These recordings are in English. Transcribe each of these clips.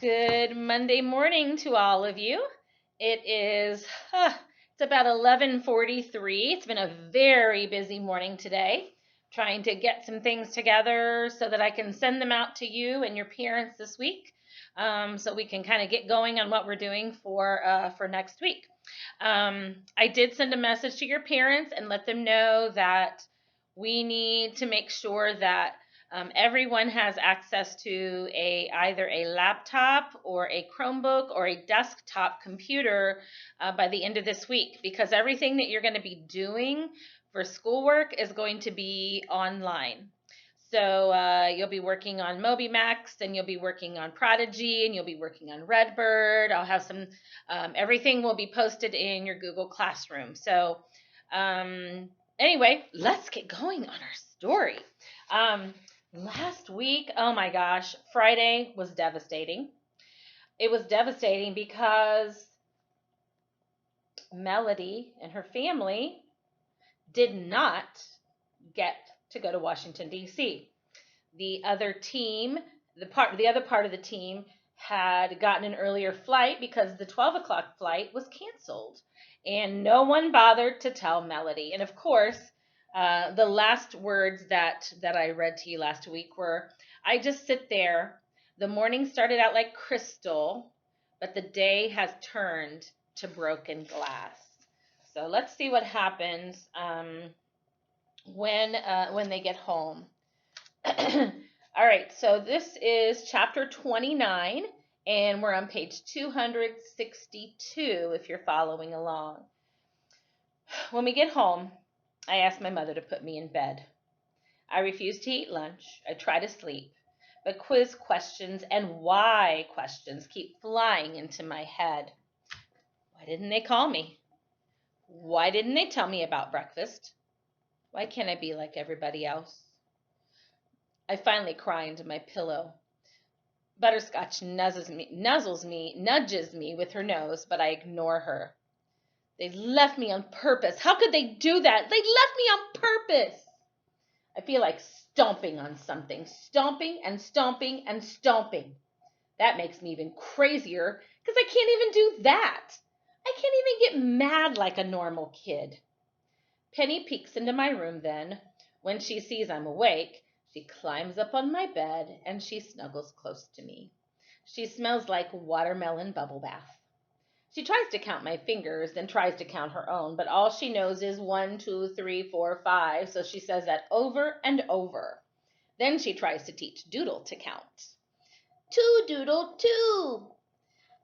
Good Monday morning to all of you. It is it's about 11:43. It's been a very busy morning today, trying to get some things together so that I can send them out to you and your parents this week, so we can kind of get going on what we're doing for next week. I did send a message to your parents and let them know that we need to make sure that everyone has access to either a laptop or a Chromebook or a desktop computer by the end of this week, because everything that you're going to be doing for schoolwork is going to be online. So you'll be working on MobiMax, and you'll be working on Prodigy, and you'll be working on Redbird. I'll have everything will be posted in your Google Classroom. So anyway, let's get going on our story. Last week, oh my gosh, Friday was devastating. It was devastating because Melody and her family did not get to go to Washington, D.C. The other team, the other part of the team had gotten an earlier flight because the 12 o'clock flight was canceled, and no one bothered to tell Melody. And of course, the last words that I read to you last week were, I just sit there. The morning started out like crystal, but the day has turned to broken glass. So let's see what happens when they get home. All right, so this is chapter 29, and we're on page 262 if you're following along. When we get home, I asked my mother to put me in bed. I refuse to eat lunch. I try to sleep, but quiz questions and why questions keep flying into my head. Why didn't they call me? Why didn't they tell me about breakfast? Why can't I be like everybody else? I finally cry into my pillow. Butterscotch nudges me with her nose, but I ignore her. They left me on purpose. How could they do that? They left me on purpose. I feel like stomping on something, stomping and stomping and stomping. That makes me even crazier because I can't even do that. I can't even get mad like a normal kid. Penny peeks into my room then. When she sees I'm awake, she climbs up on my bed and she snuggles close to me. She smells like watermelon bubble bath. She tries to count my fingers, then tries to count her own, but all she knows is 1, 2, 3, 4, 5, so she says that over and over. Then she tries to teach Doodle to count. 2, Doodle, 2.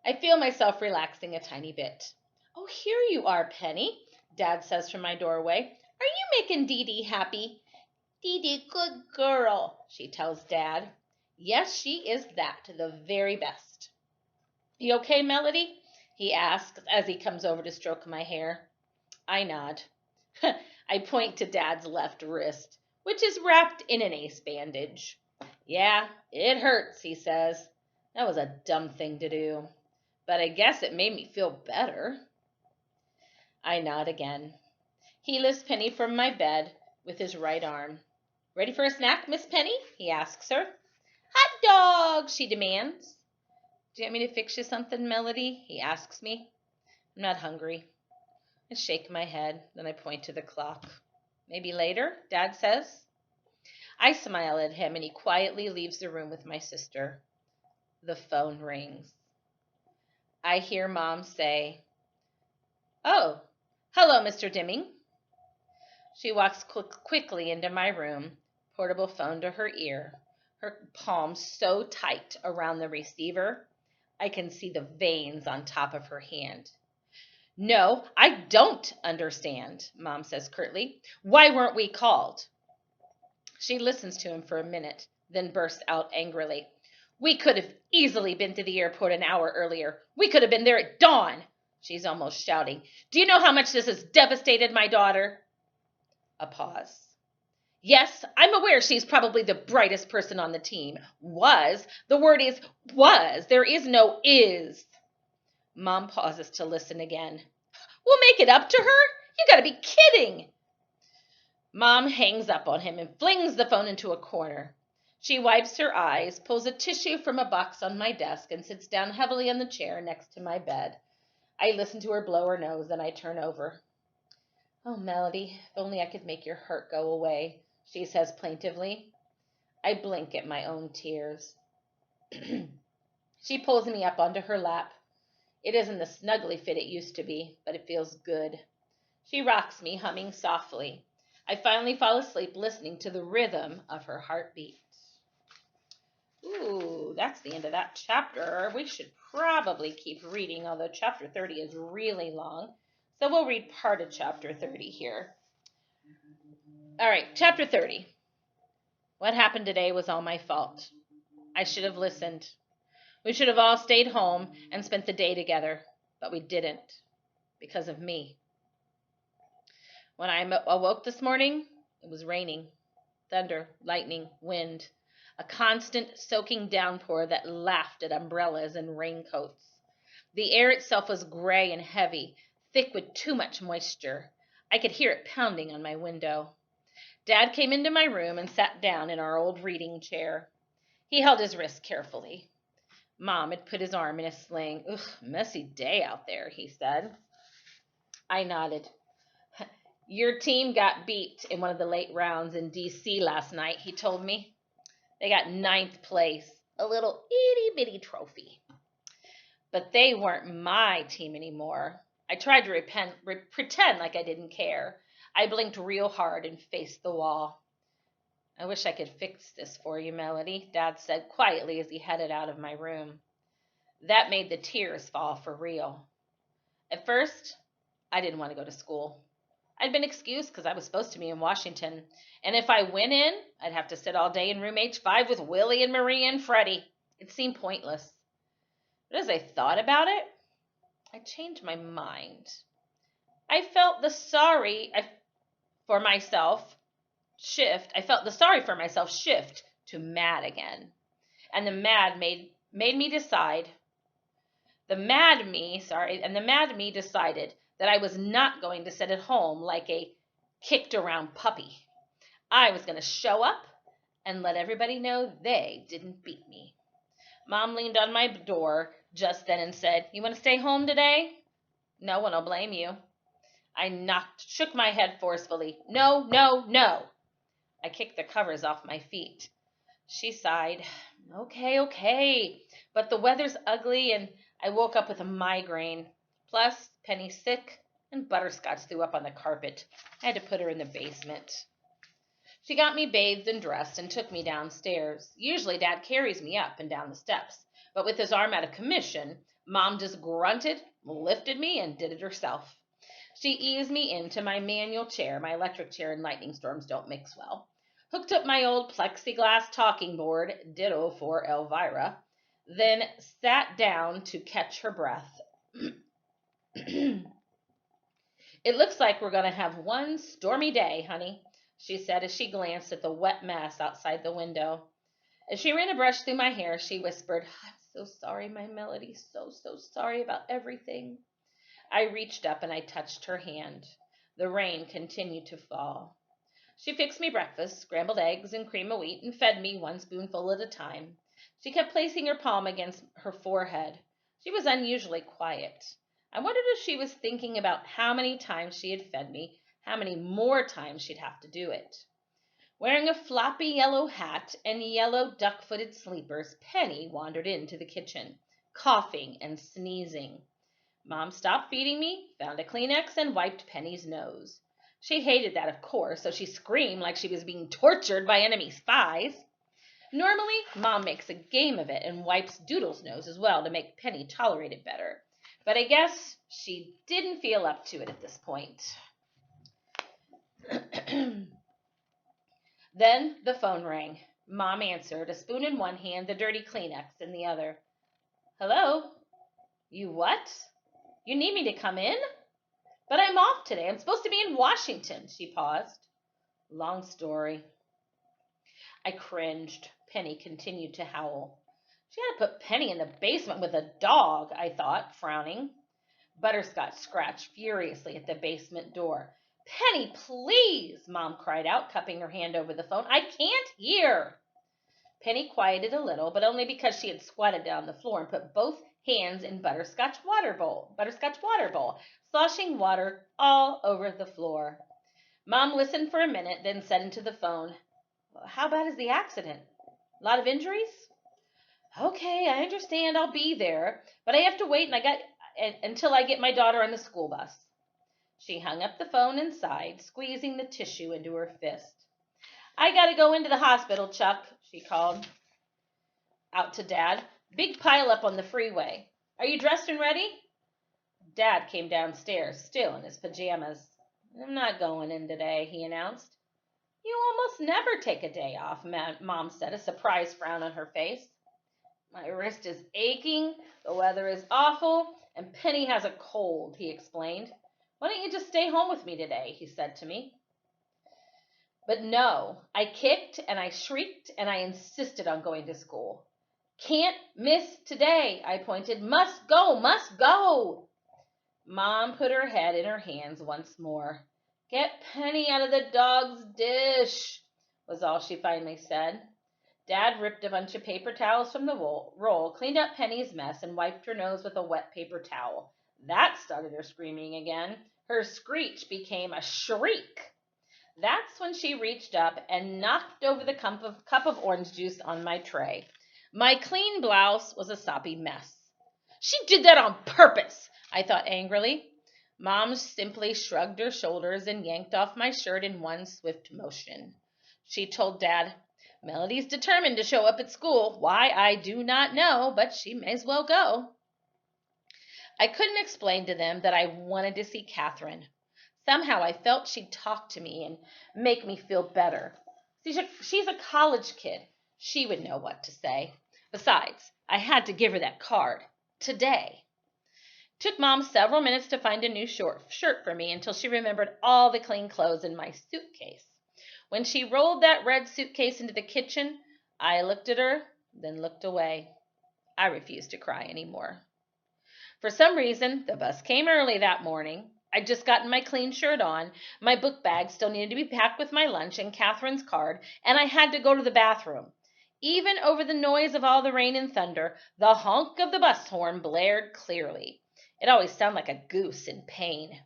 I feel myself relaxing a tiny bit. Oh, here you are, Penny, Dad says from my doorway. Are you making Dee Dee happy? Dee Dee, good girl, she tells Dad. Yes, she is that, the very best. You okay, Melody? He asks as he comes over to stroke my hair. I nod. I point to Dad's left wrist, which is wrapped in an ace bandage. Yeah, it hurts, he says. That was a dumb thing to do, but I guess it made me feel better. I nod again. He lifts Penny from my bed with his right arm. Ready for a snack, Miss Penny? He asks her. Hot dog, she demands. Do you want me to fix you something, Melody? He asks me. I'm not hungry. I shake my head, then I point to the clock. Maybe later, Dad says. I smile at him, and he quietly leaves the room with my sister. The phone rings. I hear Mom say, Oh, hello, Mr. Dimming. She walks quickly into my room, portable phone to her ear, her palm so tight around the receiver, I can see the veins on top of her hand. No, I don't understand, Mom says curtly. Why weren't we called? She listens to him for a minute, then bursts out angrily. We could have easily been to the airport an hour earlier. We could have been there at dawn, she's almost shouting. Do you know how much this has devastated my daughter? A pause. Yes, I'm aware she's probably the brightest person on the team. Was. The word is was. There is no is. Mom pauses to listen again. We'll make it up to her? You gotta be kidding. Mom hangs up on him and flings the phone into a corner. She wipes her eyes, pulls a tissue from a box on my desk, and sits down heavily on the chair next to my bed. I listen to her blow her nose, then I turn over. "Oh, Melody, if only I could make your hurt go away," she says plaintively. I blink at my own tears. She pulls me up onto her lap. It isn't the snuggly fit it used to be, but it feels good. She rocks me, humming softly. I finally fall asleep listening to the rhythm of her heartbeat. Ooh, that's the end of that chapter. We should probably keep reading, although chapter 30 is really long. So we'll read part of chapter 30 here. All right, chapter 30. What happened today was all my fault. I should have listened. We should have all stayed home and spent the day together, but we didn't, because of me. When I awoke this morning, it was raining. Thunder, lightning, wind. A constant soaking downpour that laughed at umbrellas and raincoats. The air itself was gray and heavy, thick with too much moisture. I could hear it pounding on my window. Dad came into my room and sat down in our old reading chair. He held his wrist carefully. Mom had put his arm in a sling. "Ugh, messy day out there," he said. I nodded. "Your team got beat in one of the late rounds in D.C. last night," he told me. "They got 9th place, a little itty-bitty trophy. But they weren't my team anymore." I tried to pretend like I didn't care. I blinked real hard and faced the wall. "I wish I could fix this for you, Melody," Dad said quietly as he headed out of my room. That made the tears fall for real. At first, I didn't want to go to school. I'd been excused because I was supposed to be in Washington, and if I went in, I'd have to sit all day in room H5 with Willie and Marie and Freddie. It seemed pointless. But as I thought about it, I changed my mind. I felt the sorry for myself shift to mad again. And the mad me decided that I was not going to sit at home like a kicked around puppy. I was going to show up and let everybody know they didn't beat me. Mom leaned on my door just then and said, "You want to stay home today?" "No one will blame you." I shook my head forcefully. "No, no, no." I kicked the covers off my feet. She sighed. Okay, but the weather's ugly and I woke up with a migraine. Plus, Penny's sick and Butterscotch threw up on the carpet. I had to put her in the basement. She got me bathed and dressed and took me downstairs. Usually Dad carries me up and down the steps, but with his arm out of commission, Mom just grunted, lifted me, and did it herself. She eased me into my manual chair. My electric chair and lightning storms don't mix well. Hooked up my old plexiglass talking board, ditto for Elvira, then sat down to catch her breath. "It looks like we're going to have one stormy day, honey," she said as she glanced at the wet mess outside the window. As she ran a brush through my hair, she whispered, "I'm so sorry, my Melody, so sorry about everything." I reached up and I touched her hand. The rain continued to fall. She fixed me breakfast, scrambled eggs and cream of wheat, and fed me one spoonful at a time. She kept placing her palm against her forehead. She was unusually quiet. I wondered if she was thinking about how many times she had fed me, how many more times she'd have to do it. Wearing a floppy yellow hat and yellow duck-footed sleepers, Penny wandered into the kitchen, coughing and sneezing. Mom stopped feeding me, found a Kleenex, and wiped Penny's nose. She hated that, of course, so she screamed like she was being tortured by enemy spies. Normally, Mom makes a game of it and wipes Doodle's nose as well to make Penny tolerate it better. But I guess she didn't feel up to it at this point. Then the phone rang. Mom answered, a spoon in one hand, the dirty Kleenex in the other. "Hello? You what? You need me to come in?" "But I'm off today. I'm supposed to be in Washington." She paused. "Long story." I cringed. Penny continued to howl. She had to put Penny in the basement with a dog, I thought, frowning. Butterscotch scratched furiously at the basement door. "Penny, please," Mom cried out, cupping her hand over the phone. "I can't hear." Penny quieted a little, but only because she had squatted down on the floor and put both hands in butterscotch water bowl, sloshing water all over the floor. Mom listened for a minute, then said into the phone, "How bad is the accident? A lot of injuries?" "Okay, I understand. I'll be there, but I have to wait until I get my daughter on the school bus." She hung up the phone and sighed, squeezing the tissue into her fist. "I got to go into the hospital, Chuck," she called out to Dad. "Big pile up on the freeway. Are you dressed and ready?" Dad came downstairs, still in his pajamas. "I'm not going in today," he announced. "You almost never take a day off," Mom said, a surprised frown on her face. "My wrist is aching, the weather is awful, and Penny has a cold," he explained. "Why don't you just stay home with me today?" he said to me. But no, I kicked and I shrieked and I insisted on going to school. "Can't miss today," I pointed. "Must go, must go." Mom put her head in her hands once more. "Get Penny out of the dog's dish," was all she finally said. Dad ripped a bunch of paper towels from the roll, cleaned up Penny's mess, and wiped her nose with a wet paper towel. That started her screaming again. Her screech became a shriek. That's when she reached up and knocked over the cup of orange juice on my tray. My clean blouse was a soppy mess. "She did that on purpose," I thought angrily. Mom simply shrugged her shoulders and yanked off my shirt in one swift motion. She told Dad, "Melody's determined to show up at school. Why, I do not know, but she may as well go." I couldn't explain to them that I wanted to see Catherine. Somehow I felt she'd talk to me and make me feel better. She's a college kid. She would know what to say. Besides, I had to give her that card. Today. It took Mom several minutes to find a new shirt for me until she remembered all the clean clothes in my suitcase. When she rolled that red suitcase into the kitchen, I looked at her, then looked away. I refused to cry anymore. For some reason, the bus came early that morning. I'd just gotten my clean shirt on, my book bag still needed to be packed with my lunch and Catherine's card, and I had to go to the bathroom. Even over the noise of all the rain and thunder, the honk of the bus horn blared clearly. It always sounded like a goose in pain.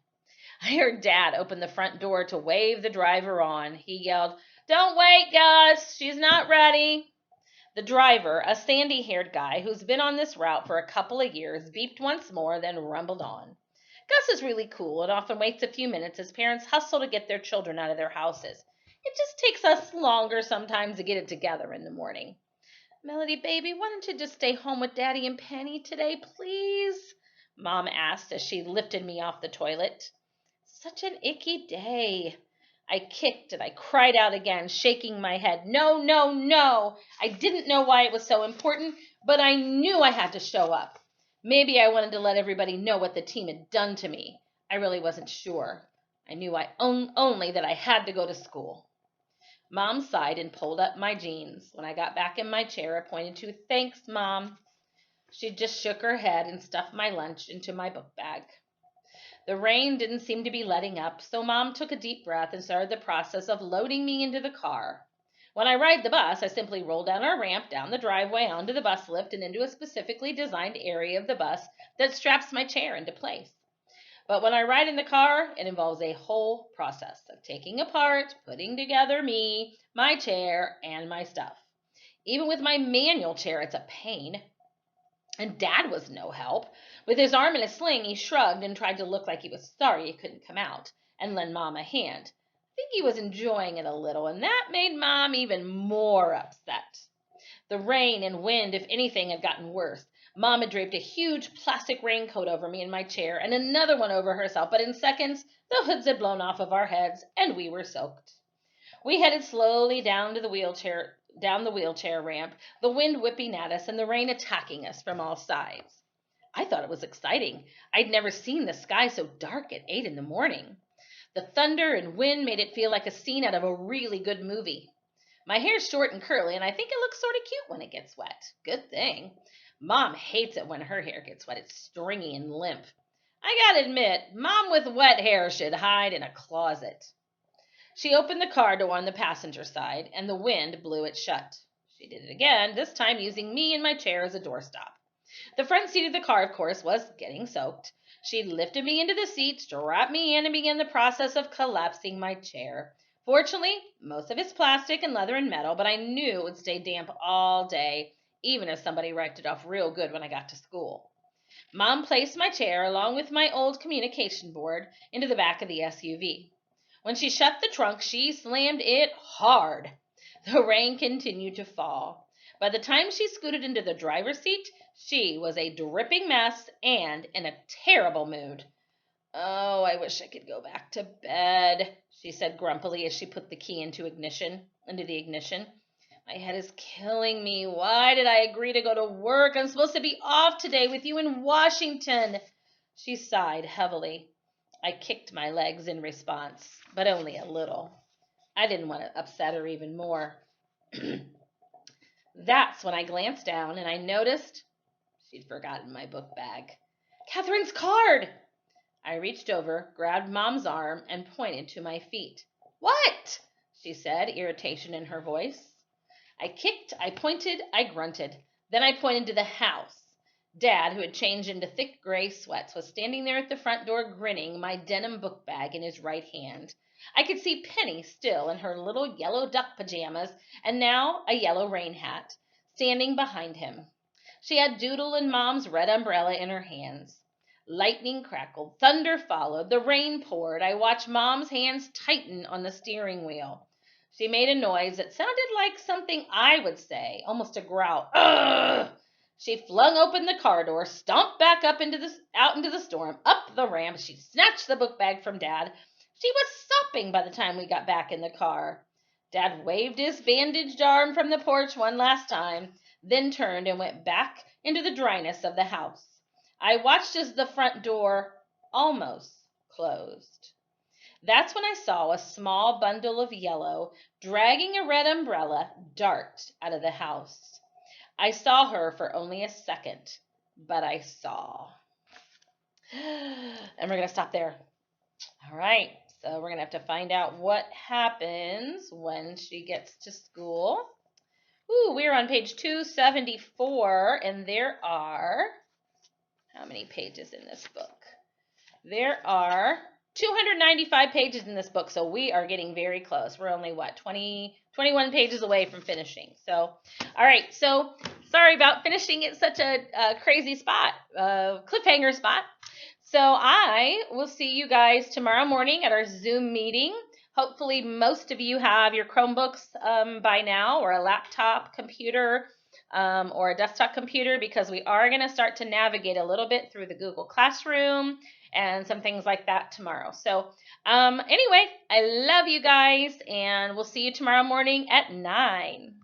I heard Dad open the front door to wave the driver on. He yelled, "Don't wait, Gus, she's not ready." The driver, a sandy-haired guy who's been on this route for a couple of years, beeped once more, then rumbled on. Gus is really cool and often waits a few minutes as parents hustle to get their children out of their houses. It just takes us longer sometimes to get it together in the morning. "Melody, baby, why don't you just stay home with Daddy and Penny today, please?" Mom asked as she lifted me off the toilet. Such an icky day. I kicked and I cried out again, shaking my head. No, no, no. I didn't know why it was so important, but I knew I had to show up. Maybe I wanted to let everybody know what the team had done to me. I really wasn't sure. I knew only that I had to go to school. Mom sighed and pulled up my jeans. When I got back in my chair, I pointed to, "Thanks, Mom." She just shook her head and stuffed my lunch into my book bag. The rain didn't seem to be letting up, so Mom took a deep breath and started the process of loading me into the car. When I ride the bus, I simply roll down our ramp, down the driveway, onto the bus lift, and into a specifically designed area of the bus that straps my chair into place. But when I ride in the car, it involves a whole process of taking apart, putting together me, my chair, and my stuff. Even with my manual chair, it's a pain. And Dad was no help. With his arm in a sling, he shrugged and tried to look like he was sorry he couldn't come out and lend Mom a hand. I think he was enjoying it a little, and that made Mom even more upset. The rain and wind, if anything, had gotten worse. Mom had draped a huge plastic raincoat over me in my chair and another one over herself, but in seconds, the hoods had blown off of our heads and we were soaked. We headed slowly down the wheelchair ramp, the wind whipping at us and the rain attacking us from all sides. I thought it was exciting. I'd never seen the sky so dark at 8 in the morning. The thunder and wind made it feel like a scene out of a really good movie. My hair's short and curly, and I think it looks sort of cute when it gets wet. Good thing. Mom hates it when her hair gets wet. It's stringy and limp. I gotta admit, Mom with wet hair should hide in a closet. She opened the car door on the passenger side, and the wind blew it shut. She did it again, this time using me and my chair as a doorstop. The front seat of the car, of course, was getting soaked. She lifted me into the seat, strapped me in, and began the process of collapsing my chair. Fortunately, most of it's plastic and leather and metal, but I knew it would stay damp all day, even if somebody wiped it off real good when I got to school. Mom placed my chair, along with my old communication board, into the back of the SUV. When she shut the trunk, she slammed it hard. The rain continued to fall. By the time she scooted into the driver's seat, she was a dripping mess and in a terrible mood. "Oh, I wish I could go back to bed," she said grumpily as she put the key into the ignition. "My head is killing me. Why did I agree to go to work? I'm supposed to be off today with you in Washington." She sighed heavily. I kicked my legs in response, but only a little. I didn't want to upset her even more. That's when I glanced down and I noticed she'd forgotten my book bag. "Catherine's card!" I reached over, grabbed Mom's arm, and pointed to my feet. "What?" she said, irritation in her voice. I kicked, I pointed, I grunted. Then I pointed to the house. Dad, who had changed into thick gray sweats, was standing there at the front door grinning, my denim book bag in his right hand. I could see Penny still in her little yellow duck pajamas and now a yellow rain hat, standing behind him. She had Doodle and Mom's red umbrella in her hands. Lightning crackled, thunder followed, the rain poured. I watched Mom's hands tighten on the steering wheel. She made a noise that sounded like something I would say, almost a growl. "Ugh!" She flung open the car door, stomped back out into the storm, up the ramp. She snatched the book bag from Dad. She was sopping by the time we got back in the car. Dad waved his bandaged arm from the porch one last time, then turned and went back into the dryness of the house. I watched as the front door almost closed. That's when I saw a small bundle of yellow, dragging a red umbrella, dart out of the house. I saw her for only a second, but I saw. And we're going to stop there. All right, so we're going to have to find out what happens when she gets to school. We're on page 274, and there are, how many pages in this book? There are 295 pages in this book, so we are getting very close. We're only, 21 pages away from finishing. So, all right, so sorry about finishing at such a crazy spot, cliffhanger spot. So I will see you guys tomorrow morning at our Zoom meeting. Hopefully most of you have your Chromebooks by now, or a laptop computer, or a desktop computer, because we are going to start to navigate a little bit through the Google Classroom and some things like that tomorrow. So anyway, I love you guys, and we'll see you tomorrow morning at 9.